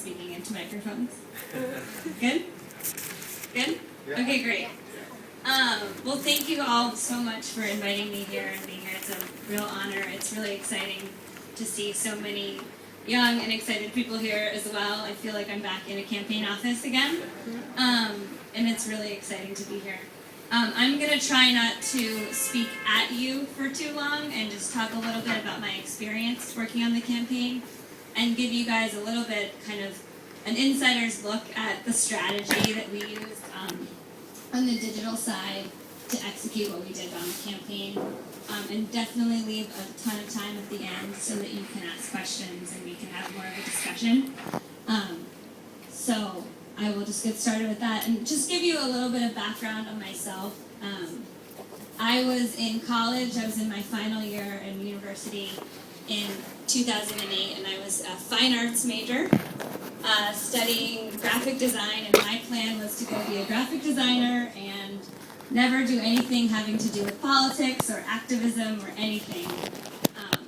speaking into microphones. Good? Good? Okay, great. Well, thank you all so much for inviting me here and being here. It's a real honor. It's really exciting to see so many young and excited people here as well. I feel like I'm back in a campaign office again, and it's really exciting to be here. I'm going to try not to speak at you for too long and just talk a little bit about my experience working on the campaign and give you guys a little bit kind of an insider's look at the strategy that we used on the digital side to execute what we did on the campaign, and definitely leave a ton of time at the end so that you can ask questions and we can have more of a discussion. So I will just get started with that and just give you a little bit of background on myself. I was in college, I was in my final year in university in 2008, and I was a fine arts major, studying graphic design, and my plan was to go be a graphic designer and never do anything having to do with politics or activism or anything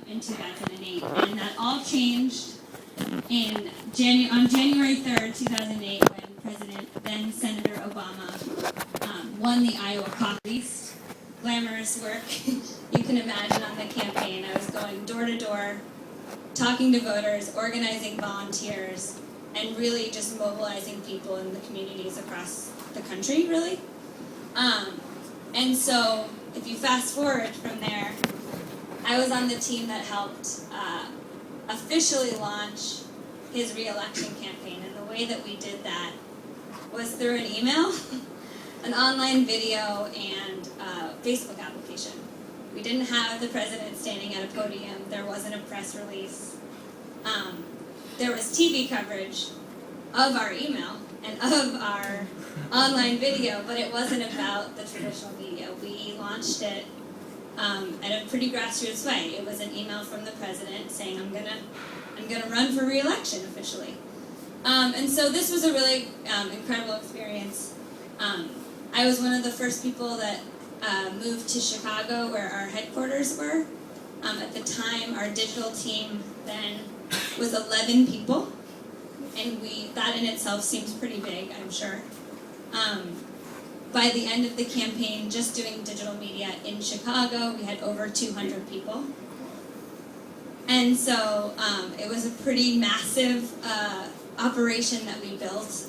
in 2008. And that all changed on January 3rd, 2008, when then Senator Obama won the Iowa caucus. Glamorous work you can imagine on the campaign. I was going door to door, talking to voters, organizing volunteers, and really just mobilizing people in the communities across the country, really. And so, if you fast forward from there, I was on the team that helped officially launch his re-election campaign, and the way that we did that was through an email, an online video, and a Facebook application. We didn't have the president standing at a podium. There wasn't a press release. There was TV coverage of our email and of our online video, but it wasn't about the traditional media. We launched it at a pretty grassroots way. It was an email from the president saying, I'm gonna run for re-election officially. And so this was a really incredible experience. I was one of the first people that moved to Chicago, where our headquarters were. At the time, our digital team then was 11 people, and that in itself seems pretty big, I'm sure. By the end of the campaign, just doing digital media in Chicago, we had over 200 people. And so it was a pretty massive operation that we built.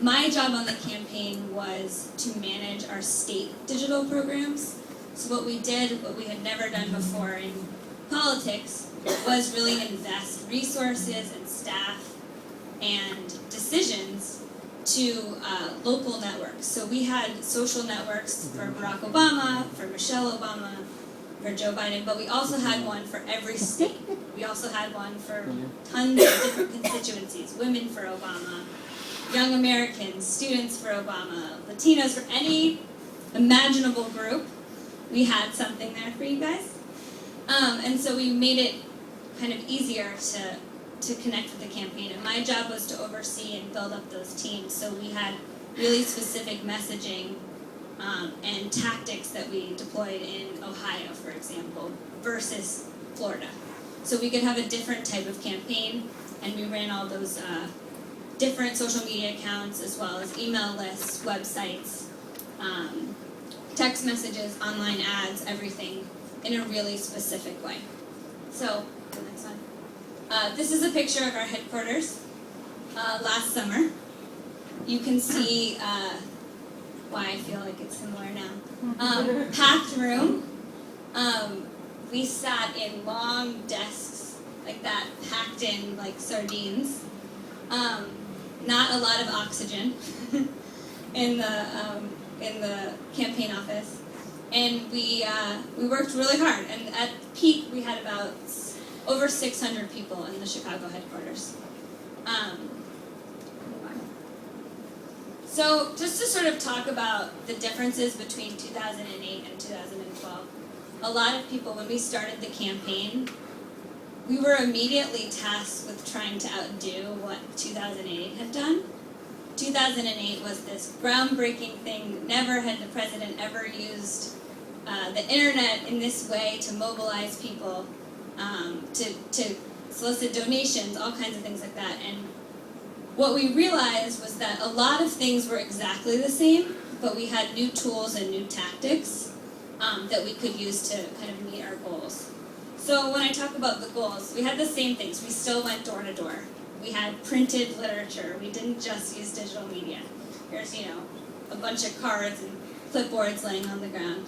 My job on the campaign was to manage our state digital programs. So what we did, what we had never done before in politics, was really invest resources and staff and decisions to local networks. So we had social networks for Barack Obama, for Michelle Obama, for Joe Biden, but we also had one for every state. We also had one for tons of different constituencies, women for Obama, young Americans, students for Obama, Latinos, for any imaginable group. We had something there for you guys. And so we made it kind of easier to connect with the campaign. And my job was to oversee and build up those teams. So we had really specific messaging and tactics that we deployed in Ohio, for example, versus Florida. So we could have a different type of campaign, and we ran all those different social media accounts, as well as email lists, websites, text messages, online ads, everything in a really specific way. So, the next one. This is a picture of our headquarters last summer. You can see why I feel like it's similar now. Packed room. We sat in long desks like that, packed in like sardines. Not a lot of oxygen in the campaign office, and we worked really hard. And at peak, we had about over 600 people in the Chicago headquarters. So just to sort of talk about the differences between 2008 and 2012, a lot of people, when we started the campaign, we were immediately tasked with trying to outdo what 2008 had done. 2008 was this groundbreaking thing. Never had the president ever used the internet in this way to mobilize people, to solicit donations, all kinds of things like that. And what we realized was that a lot of things were exactly the same, but we had new tools and new tactics that we could use to kind of meet our goals. So when I talk about the goals, we had the same things. We still went door to door. We had printed literature. We didn't just use digital media. Here's, a bunch of cards and clipboards laying on the ground.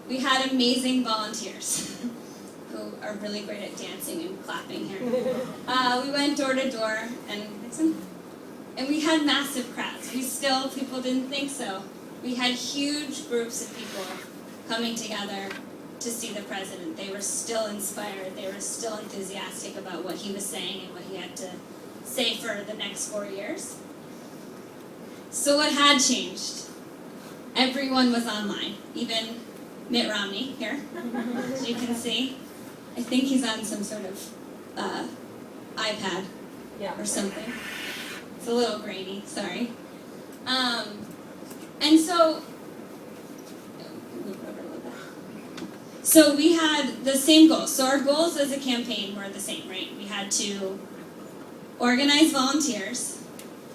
We had amazing volunteers who are really great at dancing and clapping here. We went door to door, and we had massive crowds. People didn't think so. We had huge groups of people coming together to see the president. They were still inspired. They were still enthusiastic about what he was saying and what he had to say for the next 4 years. So what had changed? Everyone was online, even Mitt Romney here, as you can see. I think he's on some sort of iPad or something. It's a little grainy, sorry. And so, so we had the same goals. So our goals as a campaign were the same, right? We had to organize volunteers.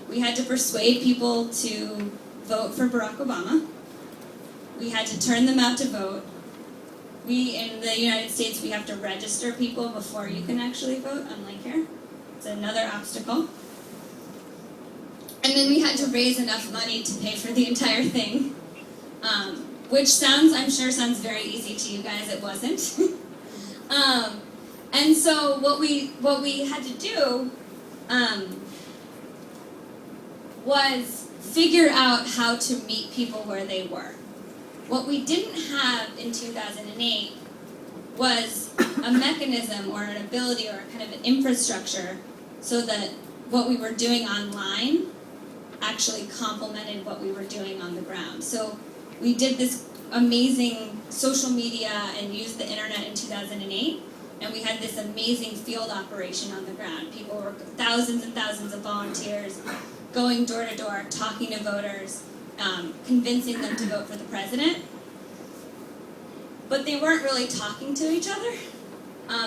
We had to persuade people to vote for Barack Obama. We had to turn them out to vote. In the United States, we have to register people before you can actually vote, unlike here. It's another obstacle. And then we had to raise enough money to pay for the entire thing, which I'm sure sounds very easy to you guys. It wasn't. And so what we had to do was figure out how to meet people where they were. What we didn't have in 2008 was a mechanism or an ability or kind of an infrastructure so that what we were doing online actually complemented what we were doing on the ground. So we did this amazing social media and used the internet in 2008, and we had this amazing field operation on the ground. People were thousands and thousands of volunteers going door to door, talking to voters, convincing them to vote for the president. But they weren't really talking to each other.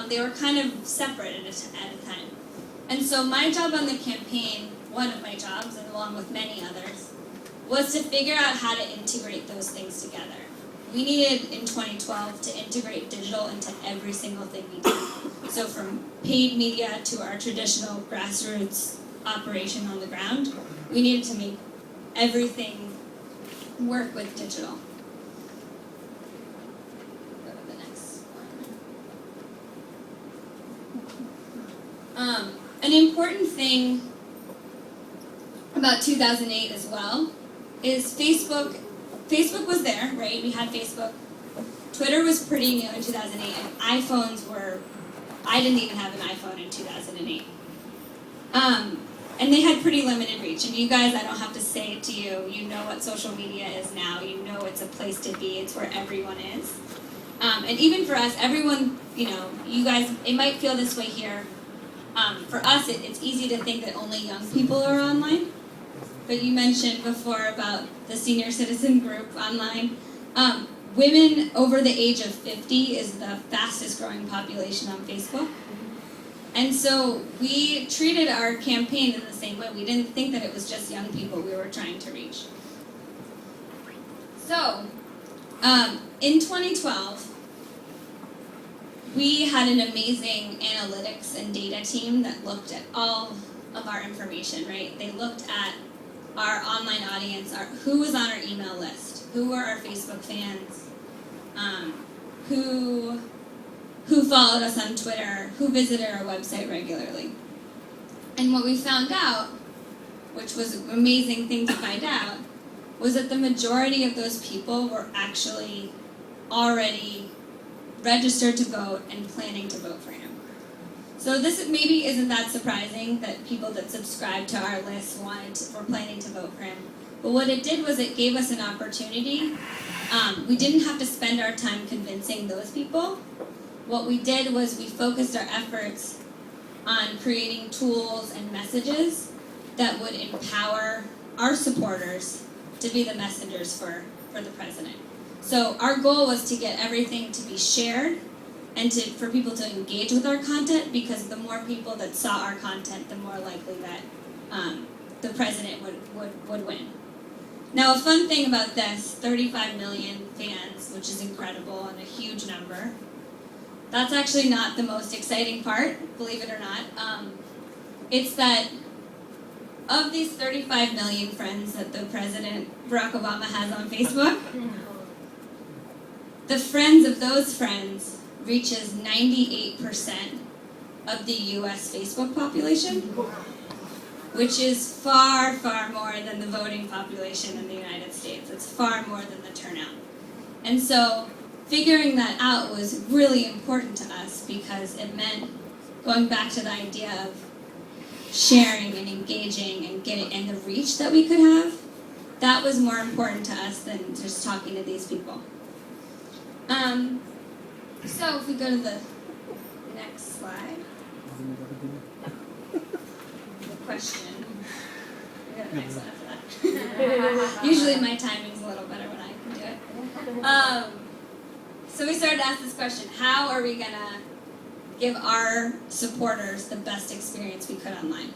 They were kind of separate at a time. And so my job on the campaign, one of my jobs, and along with many others, was to figure out how to integrate those things together. We needed, in 2012, to integrate digital into every single thing we did. So from paid media to our traditional grassroots operation on the ground, we needed to make everything work with digital. Go to the next one. An important thing about 2008 as well is Facebook. Facebook was there, right? We had Facebook. Twitter was pretty new in 2008, and iPhones were, I didn't even have an iPhone in 2008. And they had pretty limited reach. And you guys, I don't have to say it to you. You know what social media is now. You know it's a place to be. It's where everyone is. And even for us, everyone, you guys, it might feel this way here. For us, it's easy to think that only young people are online. But you mentioned before about the senior citizen group online. Women over the age of 50 is the fastest growing population on Facebook. And so we treated our campaign in the same way. We didn't think that it was just young people we were trying to reach. So, in 2012, we had an amazing analytics and data team that looked at all of our information, right? They looked at our online audience, who was on our email list, who were our Facebook fans, who followed us on Twitter, who visited our website regularly. And what we found out, which was an amazing thing to find out, was that the majority of those people were actually already registered to vote and planning to vote for him. So this maybe isn't that surprising that people that subscribed to our list were planning to vote for him. But what it did was it gave us an opportunity. We didn't have to spend our time convincing those people. What we did was we focused our efforts on creating tools and messages that would empower our supporters to be the messengers for the president. So our goal was to get everything to be shared and for people to engage with our content, because the more people that saw our content, the more likely that the president would win. Now, a fun thing about this, 35 million fans, which is incredible and a huge number, that's actually not the most exciting part, believe it or not. It's that of these 35 million friends that the President Barack Obama has on Facebook, the friends of those friends reaches 98% of the US Facebook population, which is far, far more than the voting population in the United States. It's far more than the turnout. And so figuring that out was really important to us because it meant going back to the idea of sharing and engaging and the reach that we could have. That was more important to us than just talking to these people. So if we go to the next slide. The question. We got a next slide for that. Usually my timing's a little better when I can do it. So we started to ask this question: how are we gonna give our supporters the best experience we could online?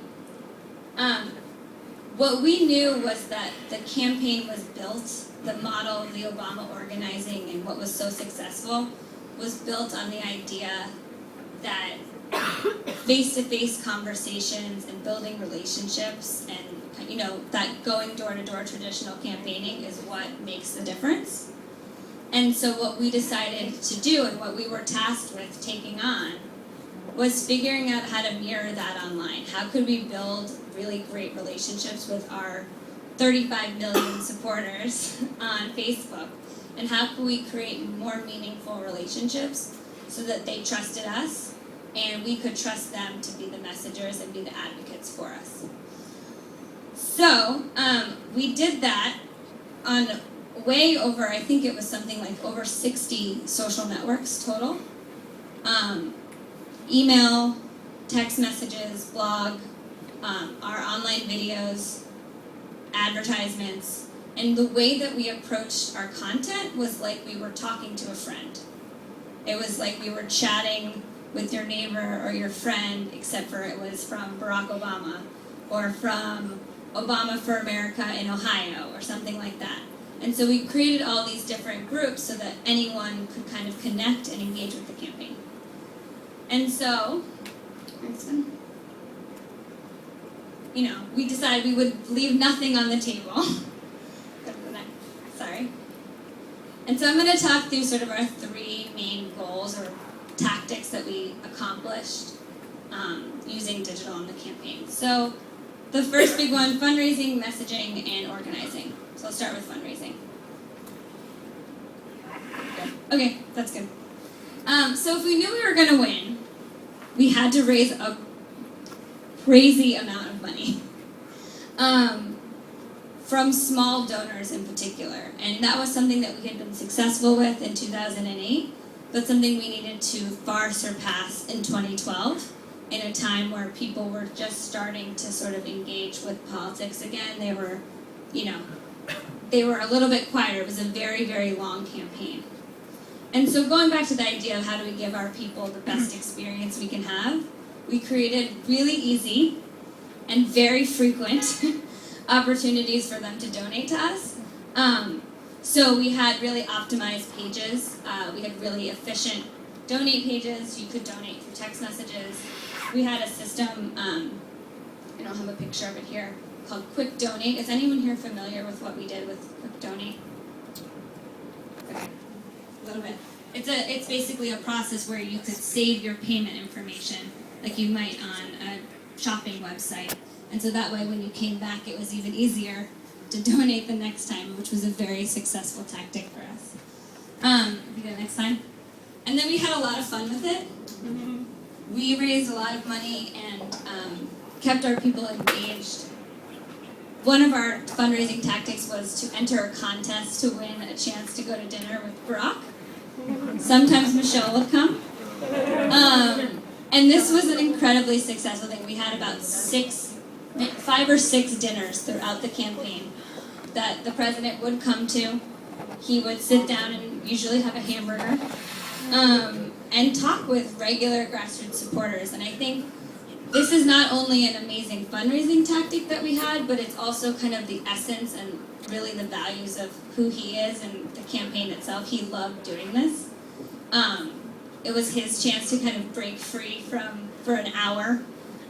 What we knew was that the campaign was built, the model of the Obama organizing and what was so successful was built on the idea that face-to-face conversations and building relationships and, that going door-to-door traditional campaigning is what makes the difference. And so what we decided to do and what we were tasked with taking on was figuring out how to mirror that online. How could we build really great relationships with our 35 million supporters on Facebook? And how could we create more meaningful relationships so that they trusted us and we could trust them to be the messengers and be the advocates for us? So we did that on way over, I think it was something like over 60 social networks total. Email, text messages, blog, our online videos, advertisements, and the way that we approached our content was like we were talking to a friend. It was like we were chatting with your neighbor or your friend, except for it was from Barack Obama or from Obama for America in Ohio or something like that. And so we created all these different groups so that anyone could kind of connect and engage with the campaign. And so, we decided we would leave nothing on the table. Sorry. And so I'm going to talk through sort of our three main goals or tactics that we accomplished using digital in the campaign. So the first big one, fundraising, messaging, and organizing. So I'll start with fundraising. Okay, that's good. So if we knew we were going to win, we had to raise a crazy amount of money from small donors in particular. And that was something that we had been successful with in 2008, but something we needed to far surpass in 2012 in a time where people were just starting to sort of engage with politics again. They were, they were a little bit quieter. It was a very, very long campaign. And so going back to the idea of how do we give our people the best experience we can have, we created really easy and very frequent opportunities for them to donate to us. So we had really optimized pages. We had really efficient donate pages. You could donate through text messages. We had a system, I don't have a picture of it here, called Quick Donate. Is anyone here familiar with what we did with Quick Donate? Okay. A little bit. It's basically a process where you could save your payment information, like you might on a shopping website. And so that way when you came back, it was even easier to donate the next time, which was a very successful tactic for us. If you go next time. And then we had a lot of fun with it. Mm-hmm. We raised a lot of money and kept our people engaged. One of our fundraising tactics was to enter a contest to win a chance to go to dinner with Barack. Sometimes Michelle would come. And this was an incredibly successful thing. We had about 5 or 6 dinners throughout the campaign that the president would come to. He would sit down and usually have a hamburger. and talk with regular grassroots supporters. And I think this is not only an amazing fundraising tactic that we had, but it's also kind of the essence and really the values of who he is and the campaign itself. He loved doing this. It was his chance to kind of break free for an hour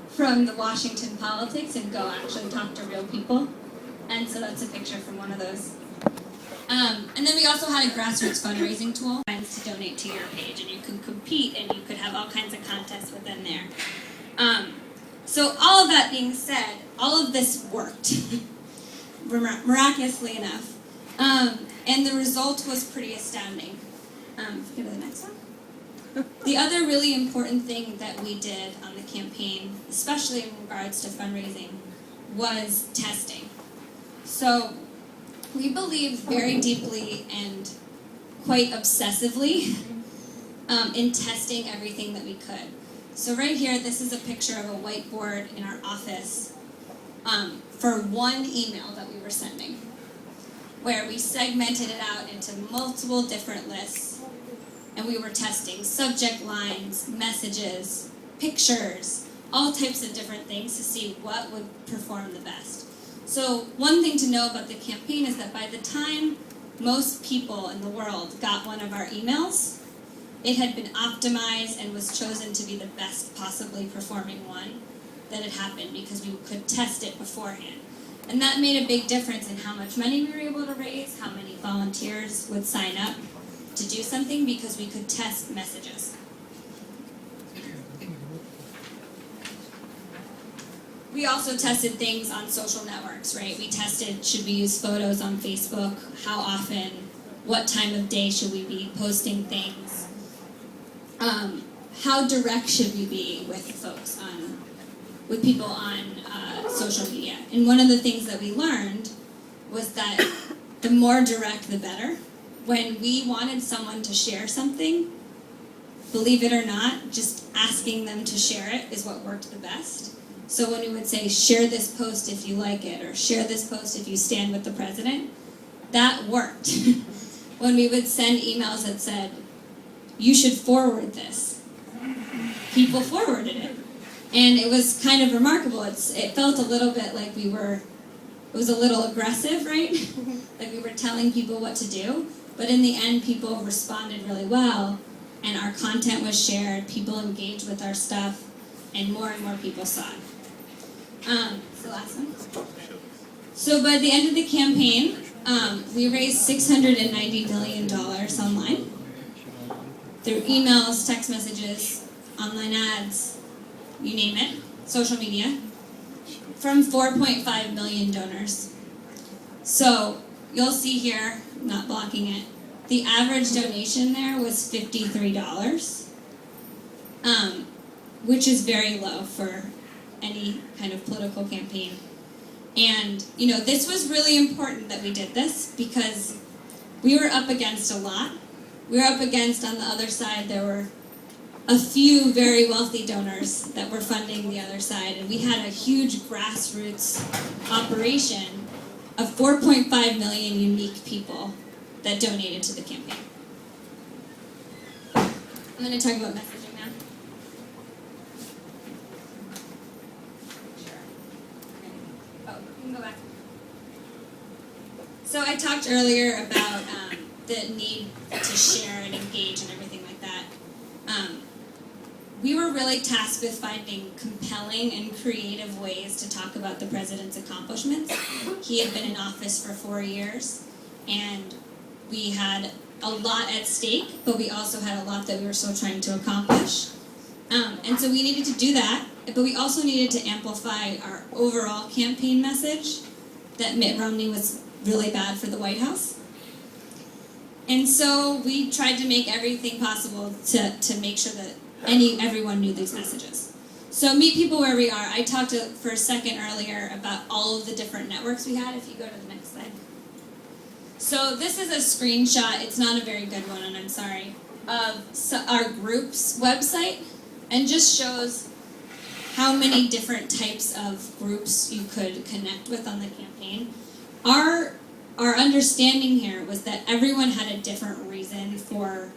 from the Washington politics and go actually talk to real people. And so that's a picture from one of those. And then we also had a grassroots fundraising tool to donate to your page, and you can compete and you could have all kinds of contests within there. So all of that being said, all of this worked, miraculously enough. And the result was pretty astounding. If you go to the next one. The other really important thing that we did on the campaign, especially in regards to fundraising, was testing. So we believed very deeply and quite obsessively in testing everything that we could. So right here, this is a picture of a whiteboard in our office for one email that we were sending, where we segmented it out into multiple different lists, and we were testing subject lines, messages, pictures, all types of different things to see what would perform the best. So one thing to know about the campaign is that by the time most people in the world got one of our emails, it had been optimized and was chosen to be the best possibly performing one that had happened because we could test it beforehand. And that made a big difference in how much money we were able to raise, how many volunteers would sign up to do something, because we could test messages. We also tested things on social networks, right? We tested, should we use photos on Facebook? How often? What time of day should we be posting things? How direct should we be with folks with people on social media? And one of the things that we learned was that the more direct, the better. When we wanted someone to share something, believe it or not, just asking them to share it is what worked the best. So when we would say, share this post if you like it, or share this post if you stand with the president, that worked. When we would send emails that said, you should forward this, people forwarded it. And it was kind of remarkable. It felt a little bit like it was a little aggressive, right? Like we were telling people what to do. But in the end, people responded really well, and our content was shared, people engaged with our stuff, and more people saw it. It's the last one. So by the end of the campaign, we raised $690 million online through emails, text messages, online ads, you name it, social media, from 4.5 million donors. So you'll see here, not blocking it, the average donation there was $53, which is very low for any kind of political campaign. And, this was really important that we did this because we were up against a lot. We were up against, on the other side, there were a few very wealthy donors that were funding the other side, and we had a huge grassroots operation of 4.5 million unique people that donated to the campaign. I'm going to talk about messaging now. Sure. Oh, you can go back. So I talked earlier about the need to share and engage and everything like that. We were really tasked with finding compelling and creative ways to talk about the president's accomplishments. He had been in office for 4 years, and we had a lot at stake, but we also had a lot that we were still trying to accomplish. And so we needed to do that, but we also needed to amplify our overall campaign message that Mitt Romney was really bad for the White House. And so we tried to make everything possible to make sure that everyone knew these messages. So meet people where we are. I talked for a second earlier about all of the different networks we had. If you go to the next slide. So this is a screenshot. It's not a very good one, and I'm sorry, of our group's website, and just shows how many different types of groups you could connect with on the campaign. Our understanding here was that everyone had a different reason for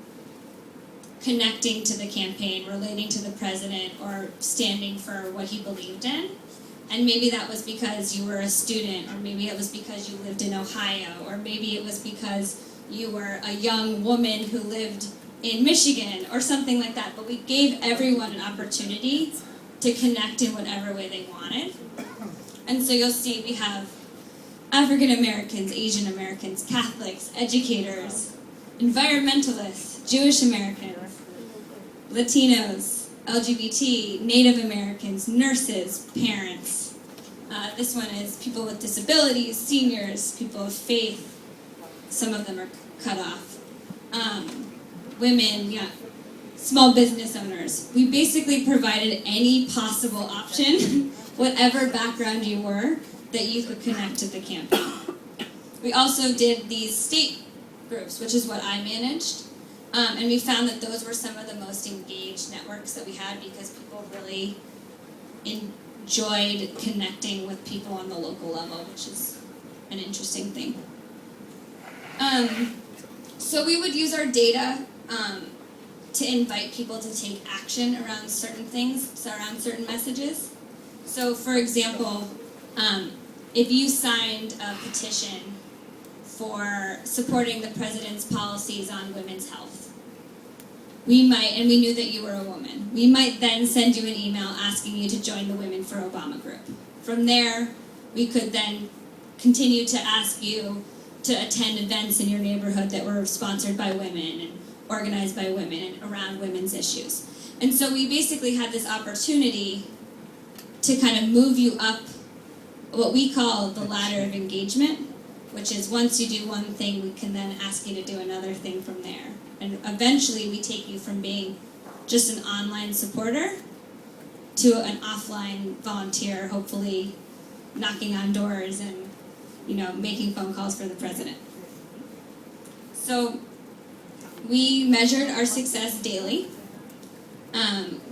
connecting to the campaign, relating to the president, or standing for what he believed in. And maybe that was because you were a student, or maybe it was because you lived in Ohio, or maybe it was because you were a young woman who lived in Michigan, or something like that. But we gave everyone an opportunity to connect in whatever way they wanted. And so you'll see we have African Americans, Asian Americans, Catholics, educators, environmentalists, Jewish Americans, Latinos, LGBT, Native Americans, nurses, parents. This one is people with disabilities, seniors, people of faith. Some of them are cut off. Women, yeah, small business owners. We basically provided any possible option, whatever background you were, that you could connect to the campaign. We also did these state groups, which is what I managed. And we found that those were some of the most engaged networks that we had because people really enjoyed connecting with people on the local level, which is an interesting thing. So we would use our data to invite people to take action around certain things, around certain messages. So for example, if you signed a petition for supporting the president's policies on women's health, we might, and we knew that you were a woman, we might then send you an email asking you to join the Women for Obama group. From there, we could then continue to ask you to attend events in your neighborhood that were sponsored by women and organized by women and around women's issues. And so we basically had this opportunity to kind of move you up what we call the ladder of engagement, which is once you do one thing, we can then ask you to do another thing from there. And eventually we take you from being just an online supporter to an offline volunteer, hopefully knocking on doors and, you know, making phone calls for the president. So we measured our success daily.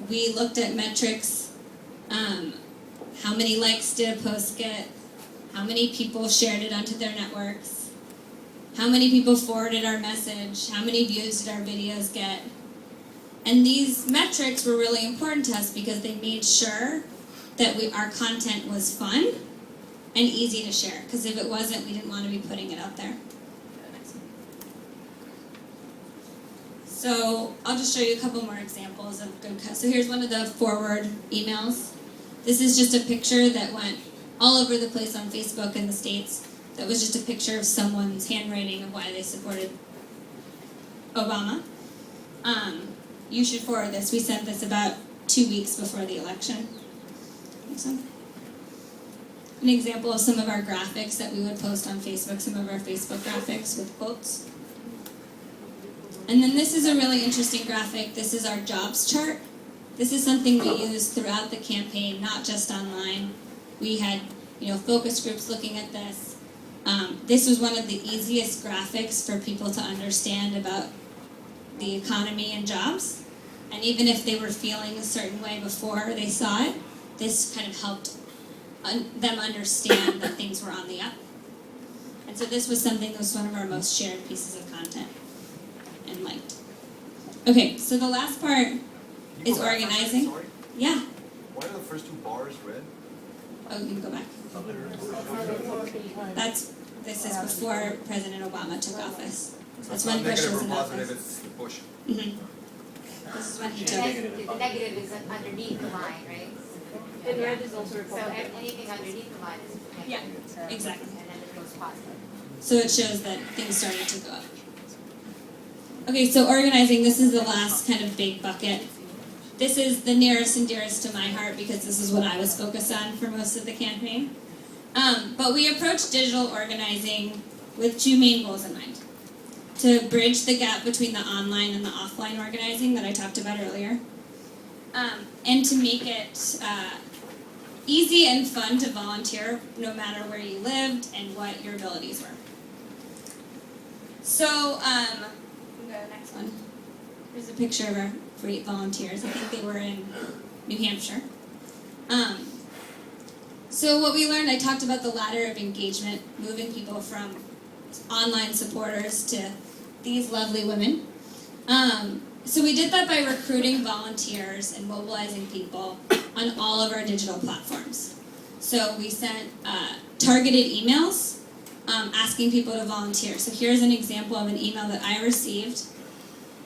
We looked at metrics. How many likes did a post get? How many people shared it onto their networks? How many people forwarded our message? How many views did our videos get? And these metrics were really important to us because they made sure that our content was fun and easy to share. Because if it wasn't, we didn't want to be putting it out there. So I'll just show you a couple more examples of good cuts. So here's one of the forward emails. This is just a picture that went all over the place on Facebook in the States. That was just a picture of someone's handwriting of why they supported Obama. You should forward this. We sent this about 2 weeks before the election. An example of some of our graphics that we would post on Facebook, some of our Facebook graphics with quotes. And then this is a really interesting graphic. This is our jobs chart. This is something we used throughout the campaign, not just online. We had, focus groups looking at this. This was one of the easiest graphics for people to understand about the economy and jobs. And even if they were feeling a certain way before they saw it, this kind of helped them understand that things were on the up. And so this was something that was one of our most shared pieces of content and liked. Okay, so the last part is organizing. Sorry? Yeah. Why are the first two bars red? Oh, you can go back. This is before President Obama took office. That's when Bush was in office. It's Bush. Mm-hmm. This is when he took it. The negative is underneath the line, right? And red is also So Republican. anything underneath the line is negative. Yeah, exactly. And then it goes positive. So it shows that things started to go up. Okay, so organizing, this is the last kind of big bucket. This is the nearest and dearest to my heart because this is what I was focused on for most of the campaign. But we approached digital organizing with two main goals in mind. To bridge the gap between the online and the offline organizing that I talked about earlier. And to make it easy and fun to volunteer no matter where you lived and what your abilities were. So, go to the next one. Here's a picture of our 8 volunteers. I think they were in New Hampshire. So what we learned, I talked about the ladder of engagement, moving people from online supporters to these lovely women. So we did that by recruiting volunteers and mobilizing people on all of our digital platforms. So we sent targeted emails asking people to volunteer. So here's an example of an email that I received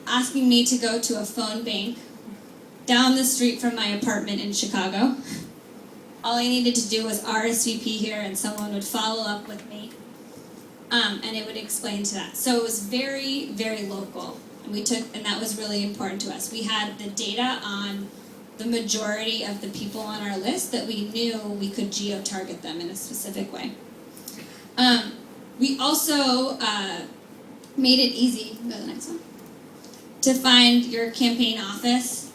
asking me to go to a phone bank down the street from my apartment in Chicago. All I needed to do was RSVP here and someone would follow up with me and it would explain to that. So it was very, very local. And that was really important to us. We had the data on the majority of the people on our list that we knew we could geo-target them in a specific way. We also made it easy, go to the next one, to find your campaign office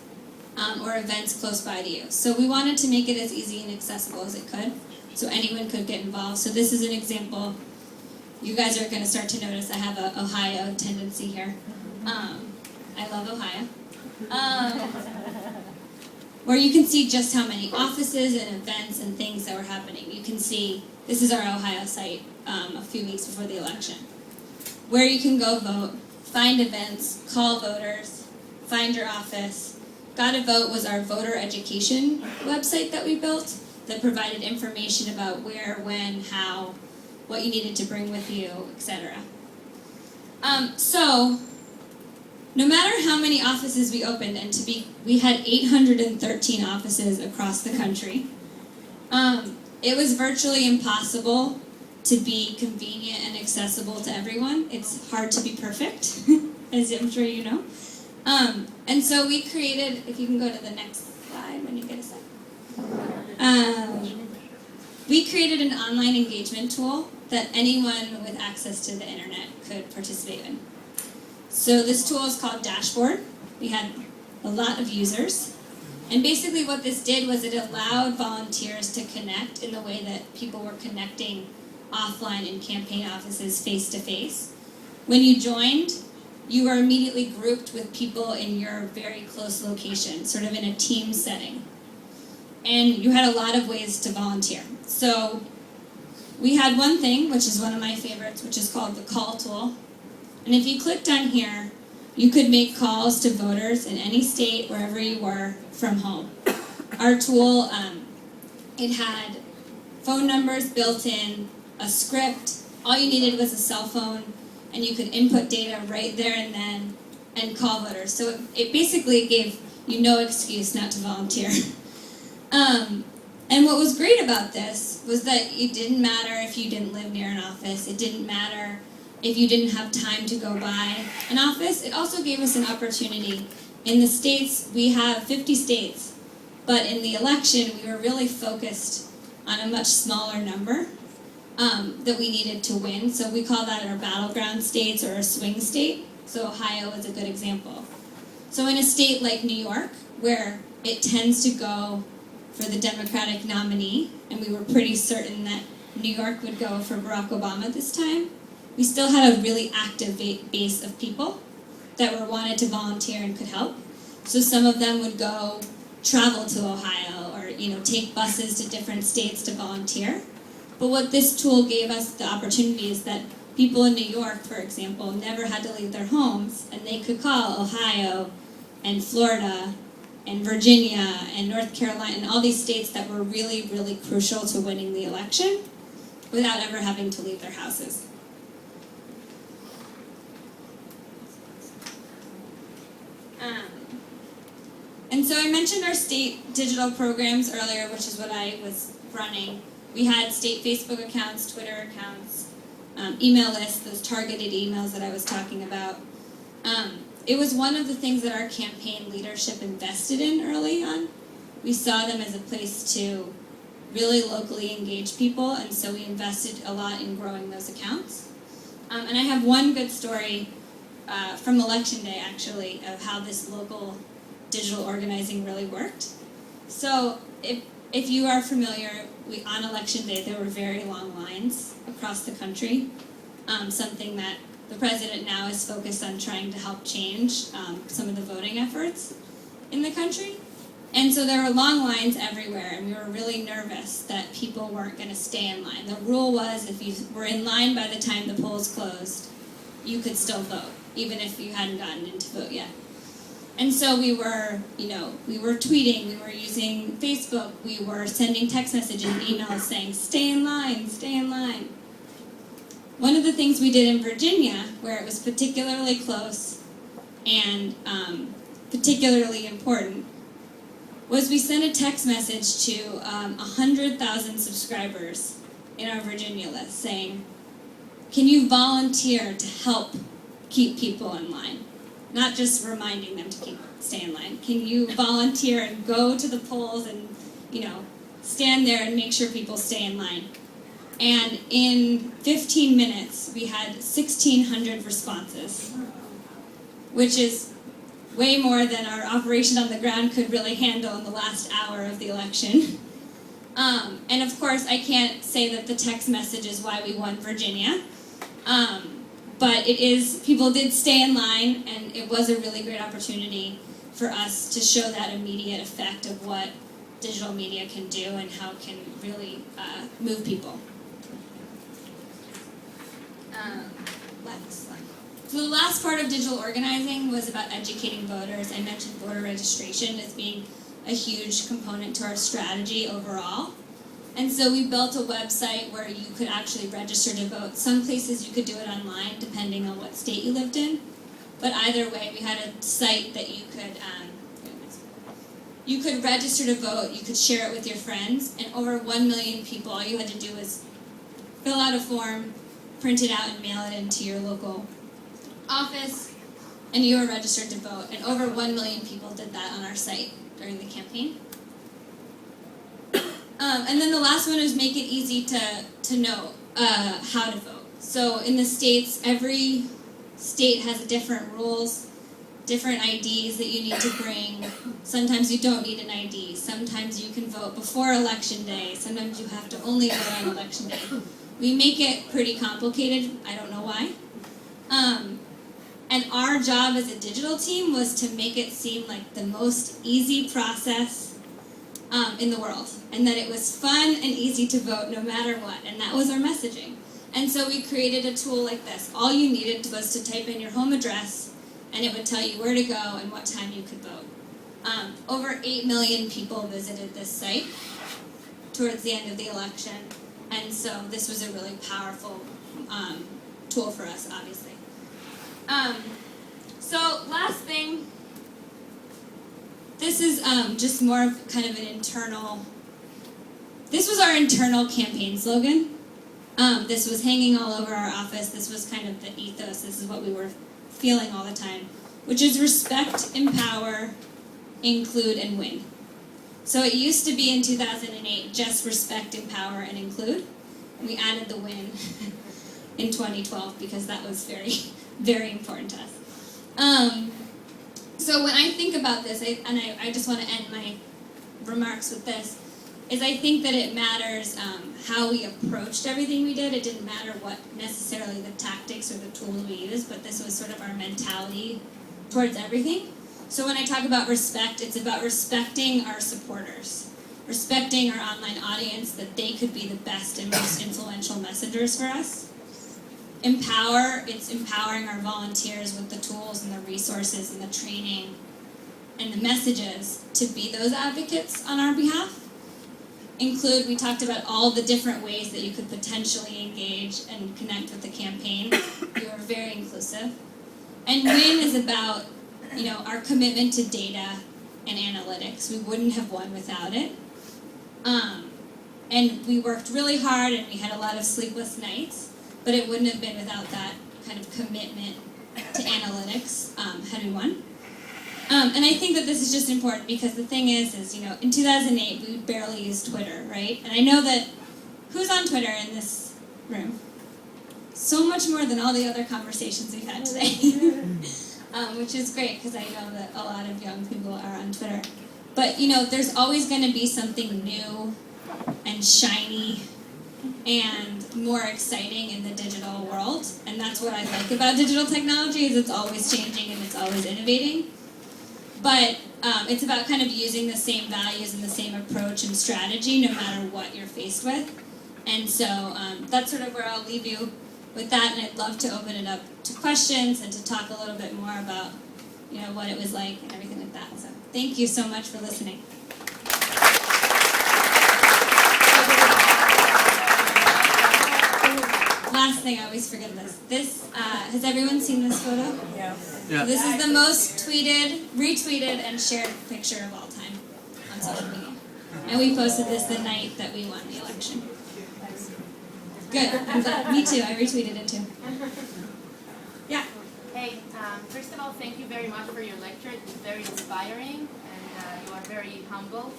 or events close by to you. So we wanted to make it as easy and accessible as it could, so anyone could get involved. So this is an example. You guys are going to start to notice I have a Ohio tendency here. I love Ohio. Where you can see just how many offices and events and things that were happening. You can see, this is our Ohio site a few weeks before the election. Where you can go vote, find events, call voters, find your office. Gotta Vote was our voter education website that we built that provided information about where, when, how, what you needed to bring with you, etc. So, no matter how many offices we opened, and we had 813 offices across the country, it was virtually impossible to be convenient and accessible to everyone. It's hard to be perfect, as I'm sure you know. And so we created, if you can go to the next slide when you get a sec. We created an online engagement tool that anyone with access to the internet could participate in. So this tool is called Dashboard. We had a lot of users. And basically what this did was it allowed volunteers to connect in the way that people were connecting offline in campaign offices face-to-face. When you joined, you were immediately grouped with people in your very close location, sort of in a team setting. And you had a lot of ways to volunteer. So we had one thing, which is one of my favorites, which is called the call tool. And if you clicked on here, you could make calls to voters in any state, wherever you were, from home. Our tool, it had phone numbers built in, a script. All you needed was a cell phone, and you could input data right there and then and call voters. So it basically gave you no excuse not to volunteer. And what was great about this was that it didn't matter if you didn't live near an office. It didn't matter if you didn't have time to go by an office. It also gave us an opportunity. In the states, we have 50 states, but in the election, we were really focused on a much smaller number that we needed to win. So we call that our battleground states or a swing state. So Ohio is a good example. So in a state like New York, where it tends to go for the Democratic nominee, and we were pretty certain that New York would go for Barack Obama this time, we still had a really active base of people that wanted to volunteer and could help. So some of them would go travel to Ohio or take buses to different states to volunteer. But what this tool gave us the opportunity is that people in New York, for example, never had to leave their homes, and they could call Ohio and Florida and Virginia and North Carolina and all these states that were really, really crucial to winning the election without ever having to leave their houses. And so I mentioned our state digital programs earlier, which is what I was running. We had state Facebook accounts, Twitter accounts, email lists, those targeted emails that I was talking about. It was one of the things that our campaign leadership invested in early on. We saw them as a place to really locally engage people, and so we invested a lot in growing those accounts. And I have one good story from Election Day, actually, of how this local digital organizing really worked. So if you are familiar, on Election Day there were very long lines across the country, something that the president now is focused on trying to help change some of the voting efforts in the country. And so there were long lines everywhere, and we were really nervous that people weren't going to stay in line. The rule was if you were in line by the time the polls closed, you could still vote, even if you hadn't gotten in to vote yet. And so we were tweeting, we were using Facebook, we were sending text messages and emails saying, stay in line, stay in line. One of the things we did in Virginia, where it was particularly close and particularly important, was we sent a text message to 100,000 subscribers in our Virginia list saying, can you volunteer to help keep people in line? Not just reminding them to stay in line. Can you volunteer and go to the polls and, stand there and make sure people stay in line? And in 15 minutes, we had 1,600 responses, which is way more than our operation on the ground could really handle in the last hour of the election. And of course, I can't say that the text message is why we won Virginia. But people did stay in line, and it was a really great opportunity for us to show that immediate effect of what digital media can do and how it can really move people. So the last part of digital organizing was about educating voters. I mentioned voter registration as being a huge component to our strategy overall. And so we built a website where you could actually register to vote. Some places you could do it online, depending on what state you lived in. But either way, we had a site that you could register to vote, you could share it with your friends, and over 1 million people, all you had to do was fill out a form, print it out, and mail it into your local office, and you were registered to vote. And over 1 million people did that on our site during the campaign. And then the last one is make it easy to know how to vote. So in the states, every state has different rules, different IDs that you need to bring. Sometimes you don't need an ID. Sometimes you can vote before Election Day. Sometimes you have to only vote on Election Day. We make it pretty complicated. I don't know why. And our job as a digital team was to make it seem like the most easy process in the world, and that it was fun and easy to vote no matter what, and that was our messaging. And so we created a tool like this. All you needed was to type in your home address, and it would tell you where to go and what time you could vote. Over 8 million people visited this site towards the end of the election, and so this was a really powerful tool for us, obviously. So last thing, this is just more of kind of an internal, this was our internal campaign slogan. This was hanging all over our office. This was kind of the ethos. This is what we were feeling all the time, which is respect, empower, include, and win. So it used to be in 2008 just respect, empower, and include. We added the win in 2012 because that was very, very important to us. So when I think about this, I just want to end my remarks with this, is I think that it matters how we approached everything we did. It didn't matter what necessarily the tactics or the tools we used, but this was sort of our mentality towards everything. So when I talk about respect, it's about respecting our supporters, respecting our online audience, that they could be the best and most influential messengers for us. Empower, it's empowering our volunteers with the tools and the resources and the training and the messages to be those advocates on our behalf. Include, we talked about all the different ways that you could potentially engage and connect with the campaign. We were very inclusive. And win is about, our commitment to data and analytics. We wouldn't have won without it. And we worked really hard and we had a lot of sleepless nights. But it wouldn't have been without that kind of commitment to analytics had we won. And I think that this is just important because the thing is in 2008 we barely used Twitter, right? And I know that, who's on Twitter in this room? So much more than all the other conversations we've had today. Which is great because I know that a lot of young people are on Twitter. But there's always going to be something new and shiny and more exciting in the digital world. And that's what I like about digital technology, is it's always changing and it's always innovating. But it's about kind of using the same values and the same approach and strategy no matter what you're faced with. And so that's sort of where I'll leave you with that, and I'd love to open it up to questions and to talk a little bit more about what it was like and everything like that. So thank you so much for listening. Last thing, I always forget this. Has everyone seen this photo? Yeah. So this is the most tweeted, retweeted, and shared picture of all time on social media. And we posted this the night that we won the election. Good. I'm glad. Me too. I retweeted it too. Yeah. Hey, first of all, thank you very much for your lecture. It's very inspiring, and you are very humble.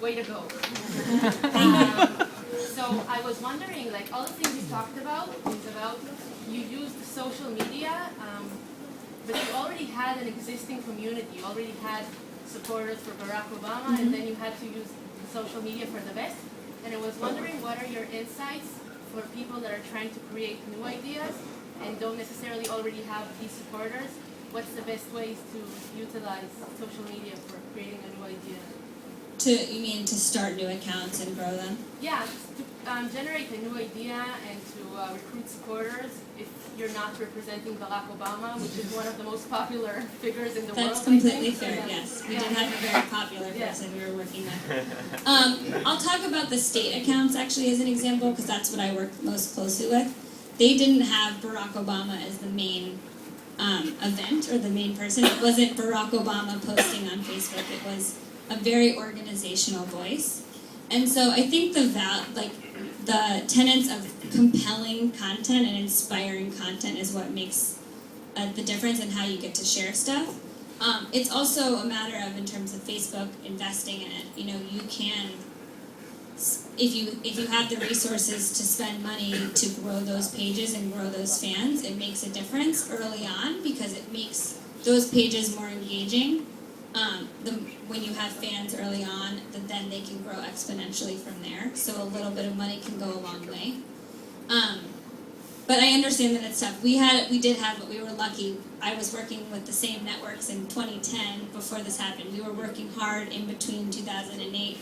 Way to go. So I was wondering, all the things you talked about is about you used social media, but you already had an existing community. You already had supporters for Barack Obama, and then you had to use social media for the best. And I was wondering, what are your insights for people that are trying to create new ideas and don't necessarily already have these supporters? What's the best ways to utilize social media for creating a new idea? You mean to start new accounts and grow them? Yeah, just to generate a new idea and to recruit supporters if you're not representing Barack Obama, which is one of the most popular figures in the world. That's completely fair, yes. We did have a very popular person we were working with. I'll talk about the state accounts actually as an example, because that's what I work most closely with. They didn't have Barack Obama as the main event or the main person. It wasn't Barack Obama posting on Facebook. It was a very organizational voice. And so I think the tenets of compelling content and inspiring content is what makes the difference in how you get to share stuff. It's also a matter of, in terms of Facebook, investing in it. You can, if you have the resources to spend money to grow those pages and grow those fans, it makes a difference early on because it makes those pages more engaging. When you have fans early on, then they can grow exponentially from there. So a little bit of money can go a long way. But I understand that it's tough. We were lucky. I was working with the same networks in 2010 before this happened. We were working hard in between 2008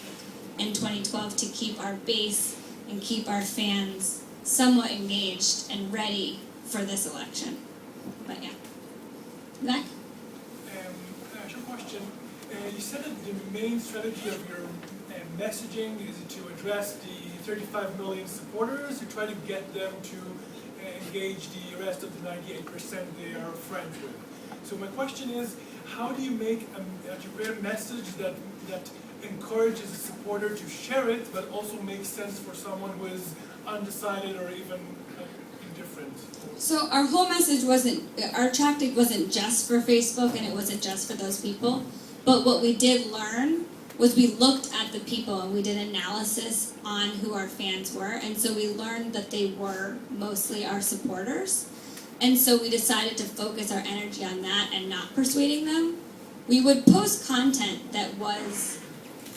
and 2012 to keep our base and keep our fans somewhat engaged and ready for this election. But yeah. Zach? Question. You said that the main strategy of your messaging is to address the 35 million supporters, to try to get them to engage the rest of the 98% they are friends with. So my question is, how do you make a message that encourages a supporter to share it, but also makes sense for someone who is undecided or even indifferent? So our whole message our tactic wasn't just for Facebook and it wasn't just for those people. But what we did learn was we looked at the people and we did analysis on who our fans were. And so we learned that they were mostly our supporters. And so we decided to focus our energy on that and not persuading them. We would post content that was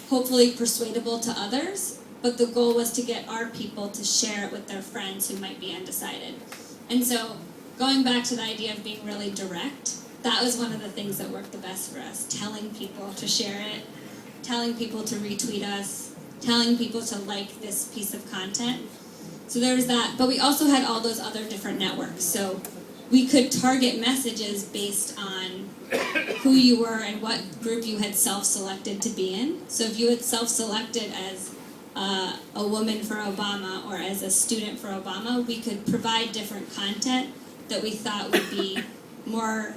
hopefully persuadable to others, but the goal was to get our people to share it with their friends who might be undecided. And so, going back to the idea of being really direct, that was one of the things that worked the best for us. Telling people to share it, telling people to retweet us, telling people to like this piece of content. So there was that, but we also had all those other different networks. So we could target messages based on who you were and what group you had self-selected to be in. So if you had self-selected as a woman for Obama or as a student for Obama, we could provide different content that we thought would be more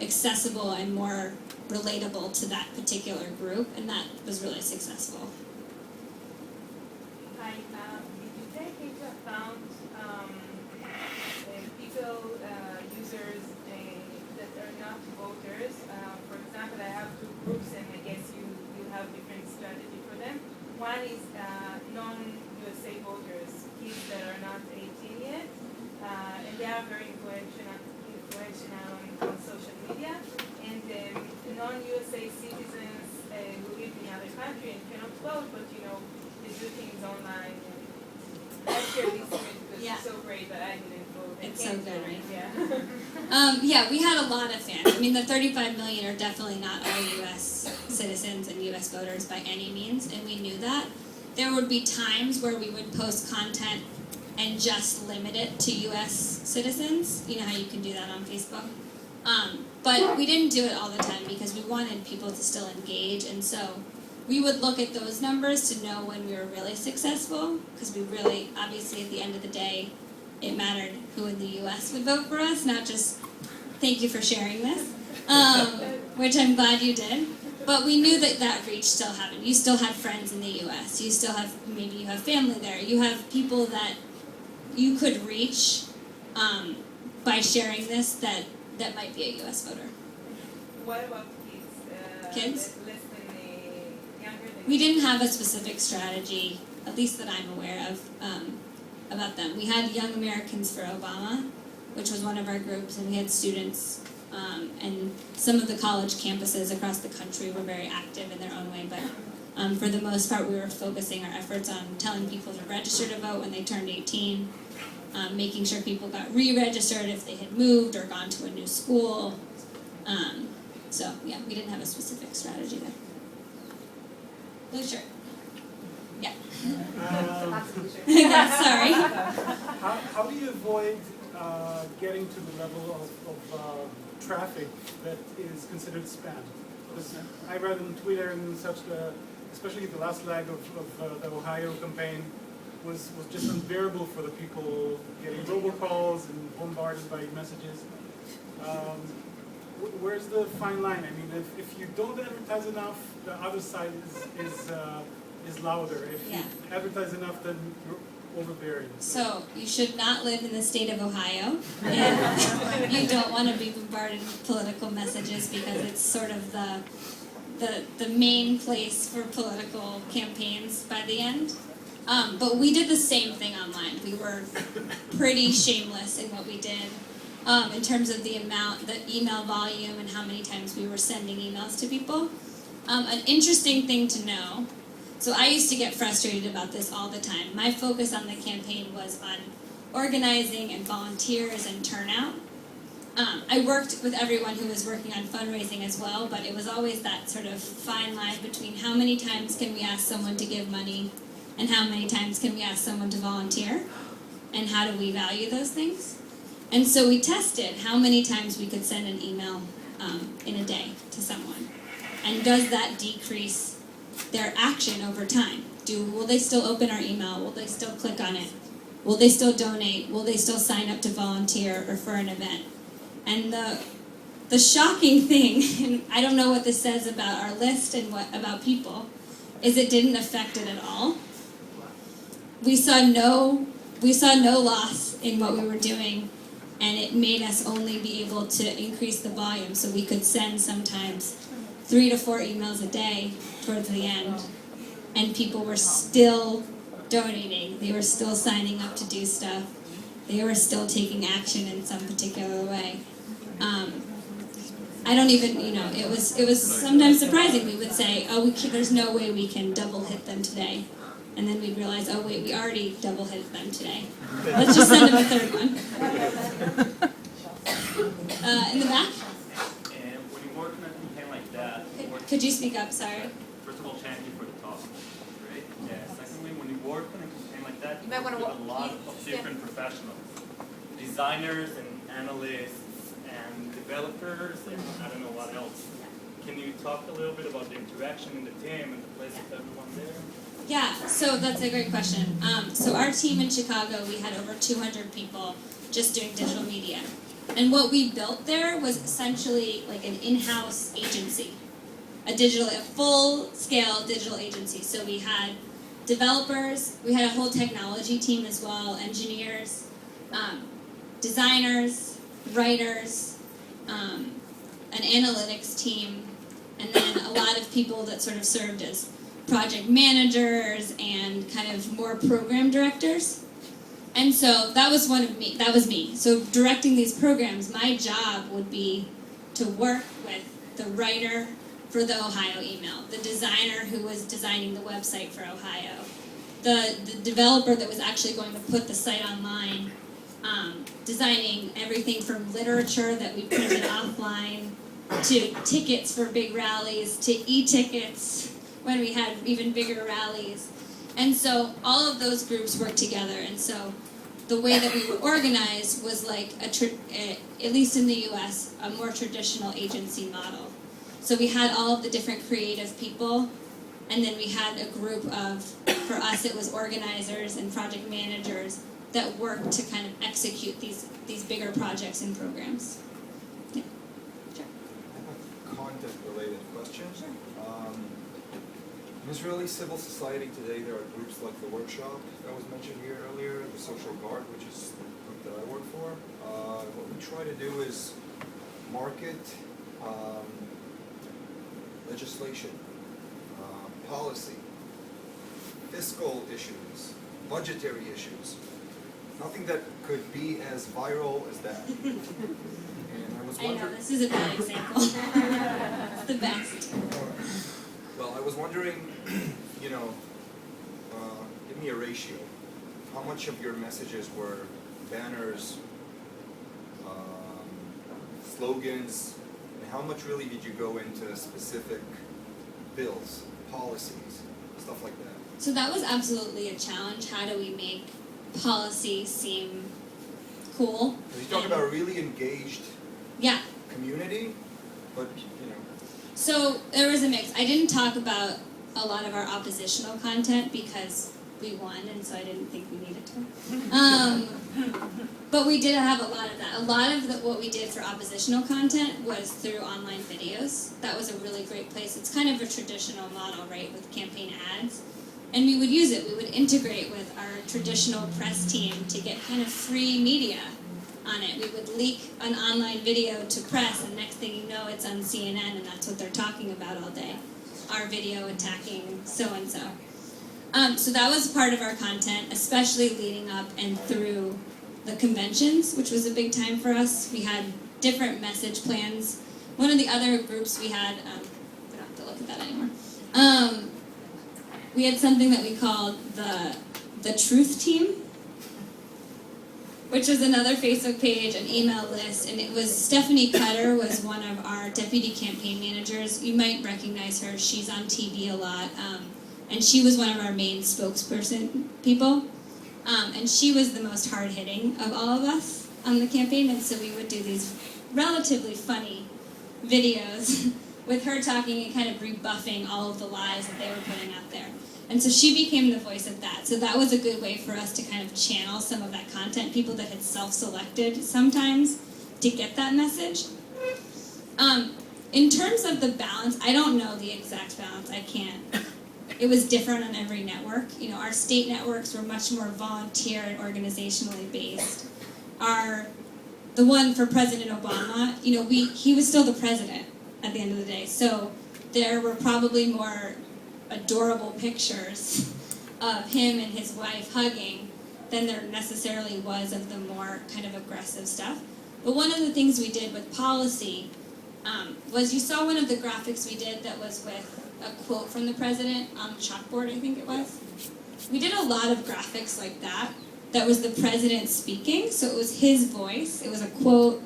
accessible and more relatable to that particular group, and that was really successful. Hi, did you take into account people, users that are not voters? For example, I have two groups, and I guess you have different strategy for them. One is non-USA voters, kids that are not 18 yet, and they are very influential on social media. And non-USA citizens who live in other country and cannot vote, but they do things online. I share this image because it's so great that I didn't vote. It's so good, right? Yeah. Yeah, we had a lot of fans. I mean, the 35 million are definitely not all U.S. citizens and U.S. voters by any means, and we knew that. There would be times where we would post content and just limit it to U.S. citizens. You know how you can do that on Facebook? But we didn't do it all the time because we wanted people to still engage, and so we would look at those numbers to know when we were really successful, because we really, obviously at the end of the day, it mattered who in the US would vote for us, not just thank you for sharing this, which I'm glad you did. But we knew that that reach still happened. You still had friends in the US, you still have, maybe you have family there, you have people that you could reach by sharing this that might be a US voter. What about kids? Kids? Less than younger than We didn't have a specific strategy, at least that I'm aware of, about them. We had Young Americans for Obama, which was one of our groups, and we had students, and some of the college campuses across the country were very active in their own way, but for the most part we were focusing our efforts on telling people to register to vote when they turned 18, making sure people got re-registered if they had moved or gone to a new school. So yeah, we didn't have a specific strategy there. Blue shirt. Yeah. Yeah, sorry. How do you avoid getting to the level of traffic that is considered spam? Because I read on Twitter and such, especially the last leg of the Ohio campaign was just unbearable for the people getting robocalls and bombarded by messages. Where's the fine line? I mean, if you don't advertise enough, the other side is louder. If you advertise enough, then you're overbearing. So you should not live in the state of Ohio, and you don't want to be bombarded with political messages because it's sort of the main place for political campaigns by the end. But we did the same thing online. We were pretty shameless in what we did in terms of the email volume and how many times we were sending emails to people. An interesting thing to know, so I used to get frustrated about this all the time. My focus on the campaign was on organizing and volunteers and turnout. I worked with everyone who was working on fundraising as well, but it was always that sort of fine line between how many times can we ask someone to give money and how many times can we ask someone to volunteer, and how do we value those things. And so we tested how many times we could send an email in a day to someone. And does that decrease their action over time? Will they still open our email? Will they still click on it? Will they still donate? Will they still sign up to volunteer or for an event? And the shocking thing, and I don't know what this says about our list and what about people, is it didn't affect it at all. We saw no loss in what we were doing, and it made us only be able to increase the volume, so we could send sometimes 3 to 4 emails a day towards the end, and people were still donating. They were still signing up to do stuff. They were still taking action in some particular way. I don't even, it was sometimes surprising. We would say, there's no way we can double hit them today. And then we'd realize, oh wait, we already double hit them today. Let's just send them a third one. In the back? And when you work on a campaign like that, Could you speak up, sorry? first of all, thank you for the talk, right? Yeah. Secondly, when you work on a campaign like that, You might work wanna with a lot of different professionals, designers and analysts and developers and I don't know what else. Can you talk a little bit about the interaction in the team and the place of everyone there? Yeah, so that's a great question. So our team in Chicago, we had over 200 people just doing digital media. And what we built there was essentially like an in-house agency, a full-scale digital agency. So we had developers, we had a whole technology team as well, engineers, designers, writers, an analytics team, and then a lot of people that sort of served as project managers and kind of more program directors. And so that was me. So directing these programs, my job would be to work with the writer for the Ohio email, the designer who was designing the website for Ohio, the developer that was actually going to put the site online, designing everything from literature that we printed offline to tickets for big rallies to e-tickets when we had even bigger rallies. And so all of those groups worked together. And so the way that we were organized was like at least in the U.S., a more traditional agency model. So we had all of the different creative people, and then we had a group of, for us it was organizers and project managers that worked to kind of execute these bigger projects and programs. Yeah. Sure. A content-related question. In Israeli civil society today, there are groups like the Workshop that was mentioned here earlier, the Social Guard, which is the group that I work for. What we try to do is market legislation, policy, fiscal issues, budgetary issues. Nothing that could be as viral as that. And I was I know, wondering. this is a bad example. It's the best. Well, I was wondering, give me a ratio. How much of your messages were banners, slogans, and how much really did you go into specific bills, policies, stuff like that? So that was absolutely a challenge. How do we make policy seem cool? You talk about a really engaged Yeah. community, but So there was a mix. I didn't talk about a lot of our oppositional content because we won, and so I didn't think we needed to. But we did have a lot of that. A lot of what we did for oppositional content was through online videos. That was a really great place. It's kind of a traditional model, right, with campaign ads. And we would use it. We would integrate with our traditional press team to get kind of free media on it. We would leak an online video to press, and next thing you know, it's on CNN, and that's what they're talking about all day. Our video attacking so-and-so. So that was part of our content, especially leading up and through the conventions, which was a big time for us. We had different message plans. One of the other groups we had, we don't have to look at that anymore. We had something that we called the Truth Team, which was another Facebook page, an email list, and it was Stephanie Cutter was one of our deputy campaign managers. You might recognize her. She's on TV a lot, and she was one of our main spokesperson people. And she was the most hard-hitting of all of us on the campaign, and so we would do these relatively funny videos with her talking and kind of rebuffing all of the lies that they were putting out there. And so she became the voice of that. So that was a good way for us to kind of channel some of that content, people that had self-selected sometimes to get that message. In terms of the balance, I don't know the exact balance. I can't. It was different on every network. Our state networks were much more volunteer and organizationally based. The one for President Obama, he was still the president at the end of the day. So there were probably more adorable pictures of him and his wife hugging than there necessarily was of the more kind of aggressive stuff. But one of the things we did with policy was, you saw one of the graphics we did that was with a quote from the president on the chalkboard, I think it was. We did a lot of graphics like that was the president speaking, so it was his voice, it was a quote,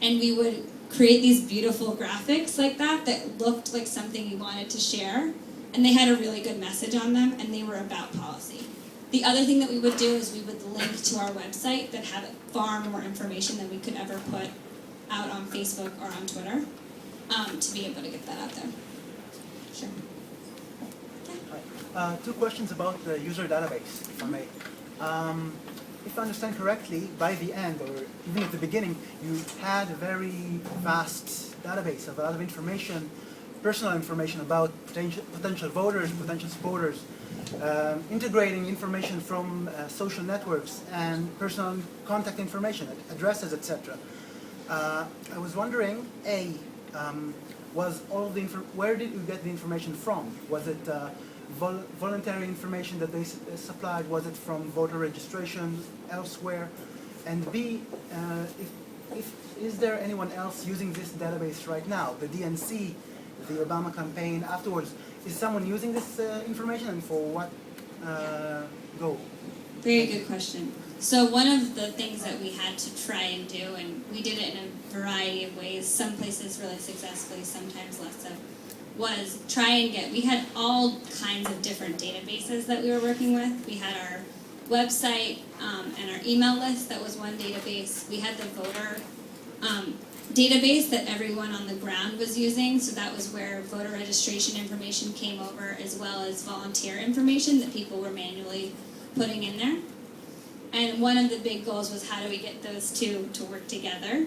and we would create these beautiful graphics like that looked like something he wanted to share. And they had a really good message on them, and they were about policy. The other thing that we would do is we would link to our website that had far more information than we could ever put out on Facebook or on Twitter to be able to get that out there. Sure. Hi. Two questions about the user database, if I may. If I understand correctly, by the end, or even at the beginning, you had a very vast database of a lot of information, personal information about potential voters, potential supporters, integrating information from social networks and personal contact information, addresses, etc. I was wondering, was all the where did you get the information from? Was it voluntary information that they supplied? Was it from voter registration elsewhere? And B, is there anyone else using this database right now? The DNC, the Obama campaign afterwards, is someone using this information, and for what goal? Very good question. So one of the things that we had to try and do, and we did it in a variety of ways, some places really successfully, sometimes less so, was try and we had all kinds of different databases that we were working with. We had our website and our email list, that was one database. We had the voter database that everyone on the ground was using, so that was where voter registration information came over, as well as volunteer information that people were manually putting in there. And one of the big goals was, how do we get those two to work together?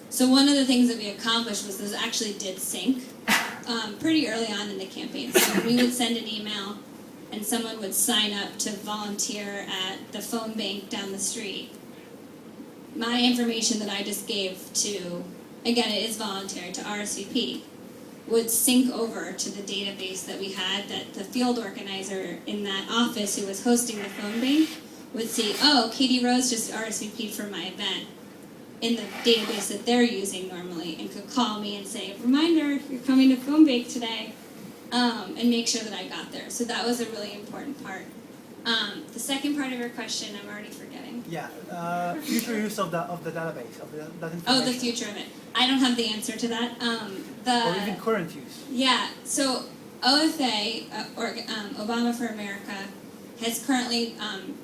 So one of the things that we accomplished was those actually did sync pretty early on in the campaign. So we would send an email and someone would sign up to volunteer at the phone bank down the street. My information that I just gave to, again, it is voluntary, to RSVP, would sync over to the database that we had, that the field organizer in that office who was hosting the phone bank would see, oh, Katy Rose just RSVP'd for my event in the database that they're using normally, and could call me and say, reminder, you're coming to phone bank today, and make sure that I got there. So that was a really important part. The second part of your question, I'm already forgetting. Yeah, future use of the database, of that information. Oh, the future of it. I don't have the answer to that. Or even current use. Yeah, so OFA, Obama for America, has currently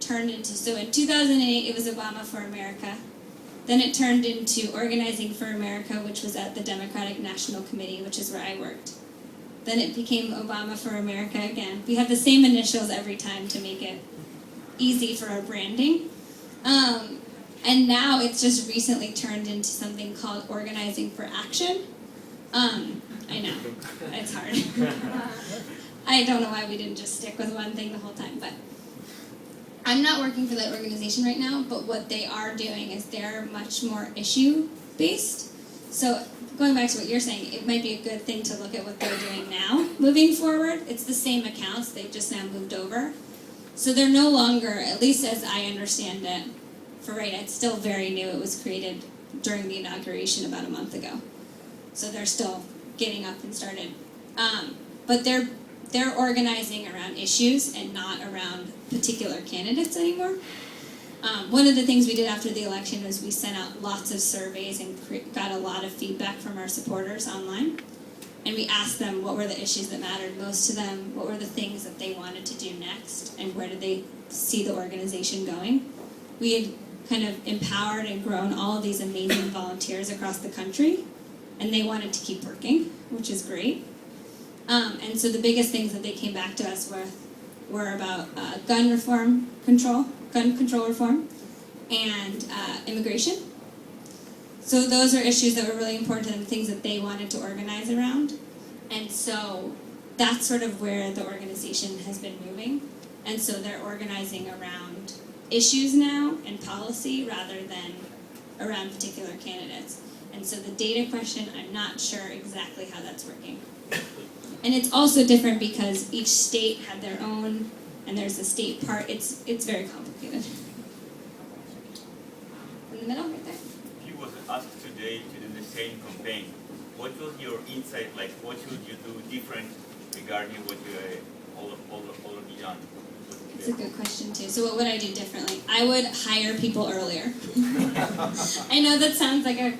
turned into, so in 2008 it was Obama for America. Then it turned into Organizing for America, which was at the Democratic National Committee, which is where I worked. Then it became Obama for America again. We have the same initials every time to make it easy for our branding. And now it's just recently turned into something called Organizing for Action. I know, it's hard. I don't know why we didn't just stick with one thing the whole time, but I'm not working for that organization right now, but what they are doing is they're much more issue-based. So going back to what you're saying, it might be a good thing to look at what they're doing now, moving forward. It's the same accounts, they've just now moved over. So they're no longer, at least as I understand it, for right, it's still very new. It was created during the inauguration about a month ago. So they're still getting up and started. But they're organizing around issues and not around particular candidates anymore. One of the things we did after the election was we sent out lots of surveys and got a lot of feedback from our supporters online. And we asked them what were the issues that mattered most to them, what were the things that they wanted to do next, and where did they see the organization going. We had kind of empowered and grown all of these amazing volunteers across the country, and they wanted to keep working, which is great. And so the biggest things that they came back to us with were about gun control reform, and immigration. So those are issues that were really important to them, things that they wanted to organize around. And so that's sort of where the organization has been moving. And so they're organizing around issues now and policy rather than around particular candidates. And so the data question, I'm not sure exactly how that's working. And it's also different because each state had their own, and there's a state part. It's very complicated. In the middle, right there. If you was asked today to do the same campaign, what was your insight? Like, what should you do different regarding what you already done? It's a good question too. So what would I do differently? I would hire people earlier. I know that sounds like a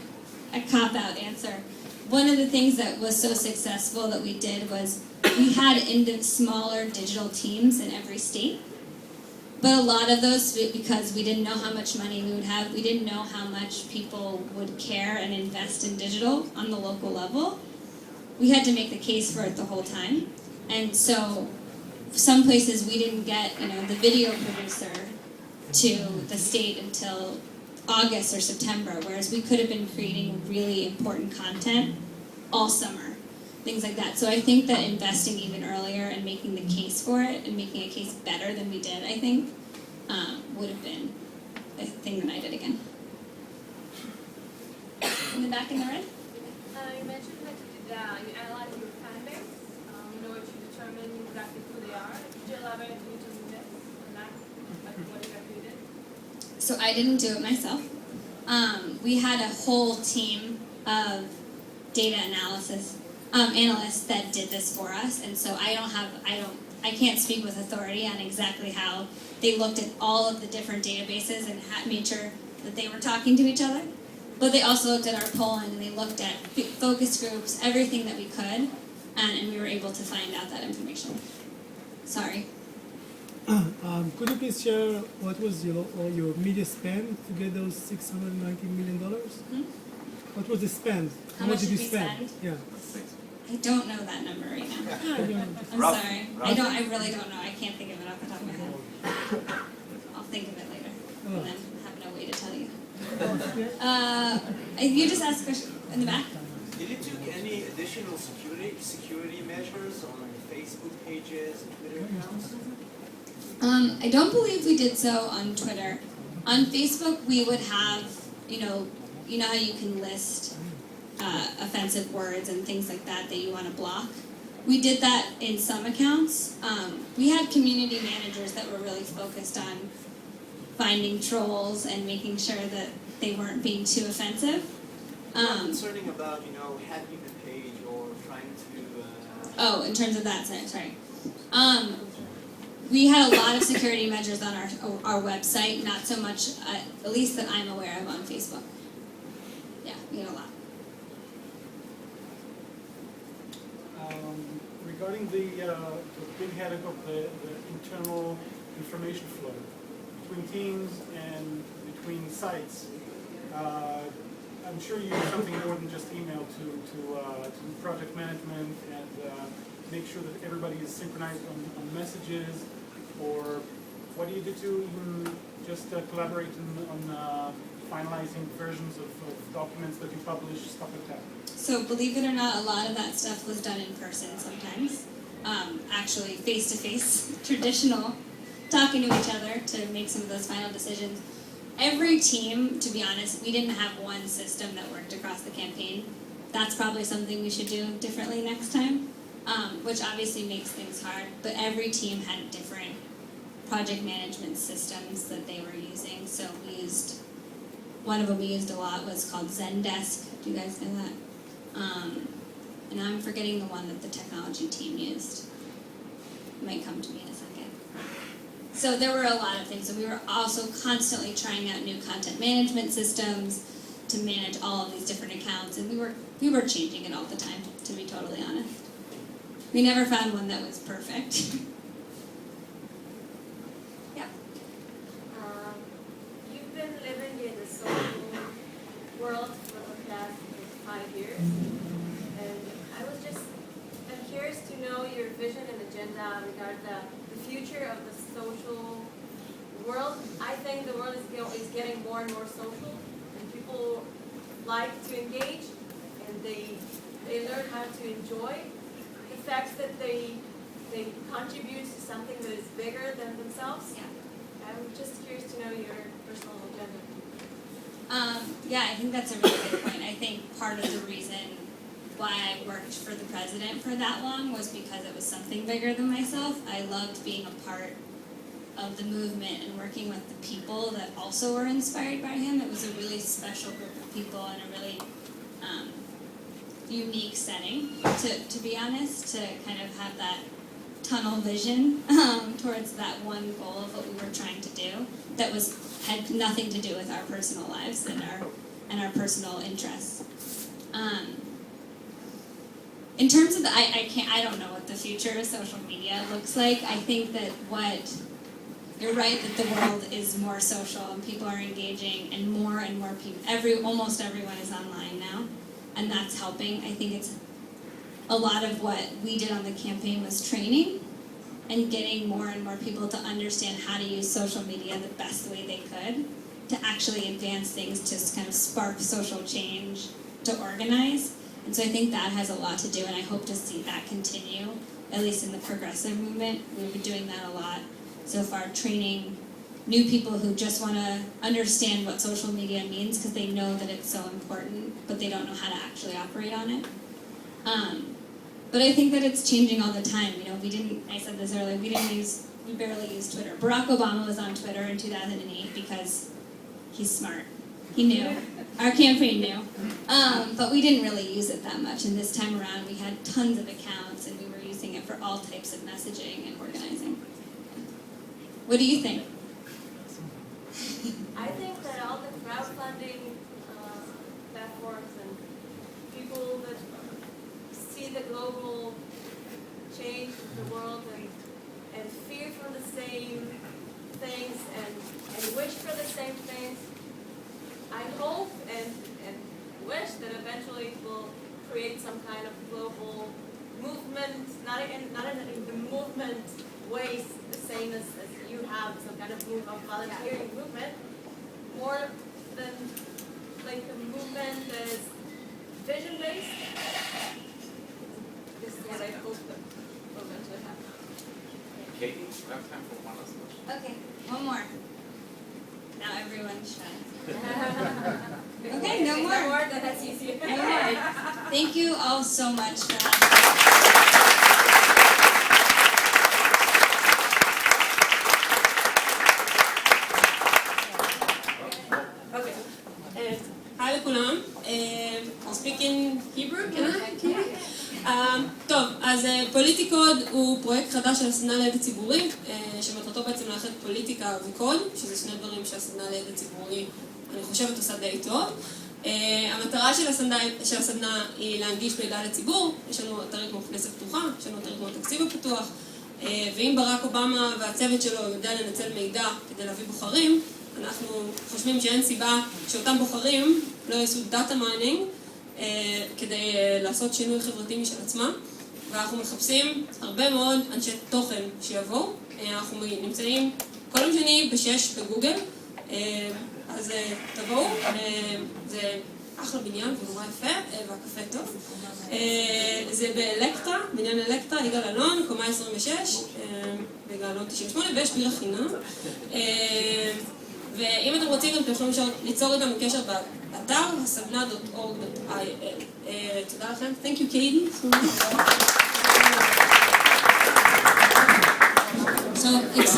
cop-out answer. One of the things that was so successful that we did was we had smaller digital teams in every state. But a lot of those, because we didn't know how much money we would have, we didn't know how much people would care and invest in digital on the local level, we had to make the case for it the whole time. And so some places we didn't get, the video producer to the state until August or September, whereas we could have been creating really important content all summer, things like that. So I think that investing even earlier and making the case for it and making a case better than we did, I think, would have been a thing that I did again. In the back in the red? You mentioned that you analyze your fan base in order to determine exactly who they are. Could you elaborate a little on this and that, like what exactly you did? So I didn't do it myself. We had a whole team of data analysis analysts that did this for us, and so I can't speak with authority on exactly how they looked at all of the different databases and made sure that they were talking to each other. But they also looked at our polling, and they looked at focus groups, everything that we could, and we were able to find out that information. Sorry. Could you please share what was your media spend to get those $690 million? What was the spend? How much did you did we spend? spend? Yeah. I don't know that number right now. I'm Rough, sorry. rough. I really don't know. I can't think of it off the top of my head. I'll think of it later and then have no way to tell you. You just asked a question in the back. Did you take any additional security measures on Facebook pages and Twitter accounts? I don't believe we did so on Twitter. On Facebook, we would have, you know how you can list offensive words and things like that you want to block. We did that in some accounts. We had community managers that were really focused on finding trolls and making sure that they weren't being too offensive. Concerning about, hacking the page or trying to... In terms of that, sorry. We had a lot of security measures on our website, not so much, at least that I'm aware of, on Facebook. Yeah, we had a lot. Regarding the big headache of the internal information flow between teams and between sites, I'm sure you use something more than just email to project management and make sure that everybody is synchronized on messages, or what do you do to even just collaborate on finalizing versions of documents that you publish, stuff like that? So believe it or not, a lot of that stuff was done in person sometimes. Actually face-to-face, traditional, talking to each other to make some of those final decisions. Every team, to be honest, we didn't have one system that worked across the campaign. That's probably something we should do differently next time, which obviously makes things hard. But every team had different project management systems that they were using. So one of them we used a lot was called Zendesk. Do you guys know that? And I'm forgetting the one that the technology team used. It might come to me in a second. So there were a lot of things, and we were also constantly trying out new content management systems to manage all of these different accounts, and we were changing it all the time, to be totally honest. We never found one that was perfect. Yeah. You've been living in the social world for the past 5 years, and I'm curious to know your vision and agenda regarding the future of the social world. I think the world is getting more and more social, and people like to engage, and they learn how to enjoy the fact that they contribute to something that is bigger than themselves. Yeah. I'm just curious to know your personal agenda. Yeah, I think that's a really good point. I think part of the reason why I worked for the president for that long was because it was something bigger than myself. I loved being a part of the movement and working with the people that also were inspired by him. It was a really special group of people and a really unique setting, to be honest, to kind of have that tunnel vision towards that one goal of what we were trying to do that had nothing to do with our personal lives and our personal interests. In terms of I don't know what the future of social media looks like. I think that you're right that the world is more social and people are engaging, and more people, almost everyone is online now, and that's helping. I think it's a lot of what we did on the campaign was training and getting more and more people to understand how to use social media the best way they could to actually advance things, to kind of spark social change, to organize. And so I think that has a lot to do, and I hope to see that continue, at least in the progressive movement. We've been doing that a lot so far, training new people who just want to understand what social media means because they know that it's so important, but they don't know how to actually operate on it. But I think that it's changing all the time. I said this earlier, we barely use Twitter. Barack Obama was on Twitter in 2008 because he's smart. He knew. Our campaign knew. But we didn't really use it that much. And this time around, we had tons of accounts, and we were using it for all types of messaging and organizing. What do you think? I think that all the crowdfunding platforms and people that see the global change of the world and and fear for the same things and wish for the same things. I hope and wish that eventually it will create some kind of global movement, not in the movement ways the same as you have, some kind of volunteering movement, more than like a movement that is vision-based. This is what I hope that will eventually happen. Katy, we have time for one last question. Okay, one more. Now everyone's shy. Okay, no more. No more, then that's easier. No more. Thank you all so much for having me. Okay. Hi לכולם. I'll speak in Hebrew, can I? טוב, אז פוליטיקוד הוא פרויקט חדש של הסדנה לידע ציבורי, שמטרתו בעצם לאחד פוליטיקה וקוד, שזה שני דברים שהסדנה לידע ציבורי, אני חושבת, עושה די טוב. המטרה של הסדנה היא להנגיש מידע לציבור, יש לנו אתרים כמו כנסת פתוחה, יש לנו אתרים כמו התקציב הפתוח, ואם ברק אובמה והצוות שלו יודע לנצל מידע כדי להביא בוחרים, אנחנו חושבים שאין סיבה שאותם בוחרים לא יעשו דאטה מיינינג כדי לעשות שינוי חברתי משל עצמם, ואנחנו מחפשים הרבה מאוד אנשי תוכן שיבואו. אנחנו נמצאים כל יום שני ב-6 בגוגל, אז תבואו, זה אחלה בניין ונורא יפה, והקפה טוב. זה באלקטרה, בניין אלקטרה, יגאל אלון, קומה 26, יגאל אלון 98, ויש בירה חינם. ואם אתם רוצים, אתם יכולים ליצור איתנו קשר באתר, הסדנה.org.il. תודה לכם. Thank you, Katy. So it's